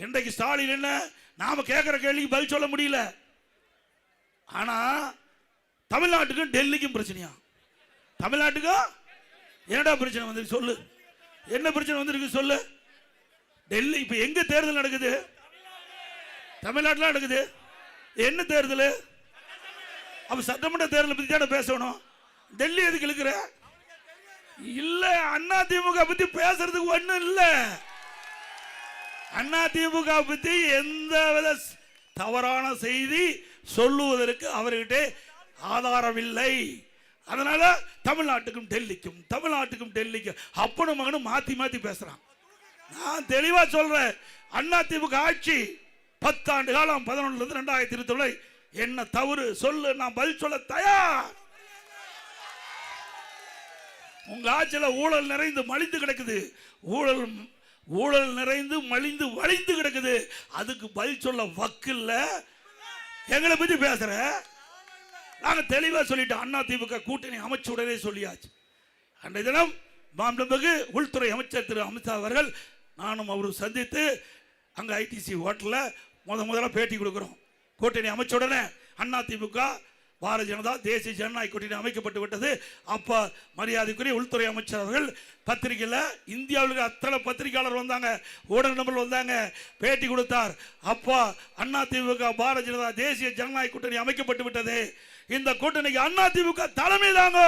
இன்றைக்கு ஸ்டாலின் என்ன நாம கேட்கிற கேள்விக்கு பதில் சொல்ல முடியல. ஆனா தமிழ்நாட்டுக்கும் டெல்லிக்கும் பிரச்சனையா? தமிழ்நாட்டுக்கும் என்னடா பிரச்சனை வந்து சொல்லு, என்ன பிரச்சனை வந்திருக்கு சொல்லு. டெல்லி இப்ப எங்க தேர்தல் நடக்குது? தமிழ்நாட்டில் நடக்குது. என்ன தேர்தல்? அப்ப சட்டமன்ற தேர்தலை பத்தி தானே பேசணும். டெல்லி எதுக்கு இழுக்கிற? இல்ல, அண்ணா திமுக பத்தி பேசுறதுக்கு ஒண்ணும் இல்ல. அண்ணா திமுக பத்தி எந்த வித தவறான செய்தி சொல்லுவதற்கு அவர்கிட்ட ஆதாரம் இல்லை. அதனால தமிழ்நாட்டுக்கும் டெல்லிக்கும், தமிழ்நாட்டுக்கும் டெல்லிக்கும் அப்பனும் மகனும் மாத்தி மாத்தி பேசுறான். நான் தெளிவா சொல்றேன், அண்ணா திமுக ஆட்சி 10 ஆண்டு காலம் 11 2021 என்ன தவறு சொல்லு, நான் பதில் சொல்ல தயார். உங்க ஆட்சியில ஊழல் நிறைந்து மலிந்து கிடக்குது, ஊழல் நிறைந்து மலிந்து வழிந்து கிடக்குது. அதுக்கு பதில் சொல்ல வக்கில்ல. எங்களை பத்தி பேசுற நாங்க தெளிவா சொல்லிட்டோம். அண்ணா திமுக கூட்டணி அமைச்ச உடனே சொல்லியாச்சு. அன்றைய தினம் மாண்புமிகு உள்துறை அமைச்சர் திரு அமித்ஷா அவர்கள் நானும் அவரும் சந்தித்து அங்க ஐடிசி ஹோட்டல்ல முதல்ல பேட்டி கொடுக்கிறோம். கூட்டணி அமைச்ச உடனே அண்ணா திமுக பாரதிய ஜனதா தேசிய ஜனநாயக கூட்டணி அமைக்கப்பட்டு விட்டது. அப்ப மரியாதைக்குரிய உள்துறை அமைச்சர் அவர்கள் பத்திரிகையில் இந்தியாவில் அத்தனை பத்திரிகையாளர் வந்தாங்க, ஊடக நபர்கள் வந்தாங்க, பேட்டி கொடுத்தார். அப்பா அண்ணா திமுக பாரதிய ஜனதா தேசிய ஜனநாயக கூட்டணி அமைக்கப்பட்டு விட்டது. இந்த கூட்டணிக்கு அண்ணா திமுக தலைமை தாங்க.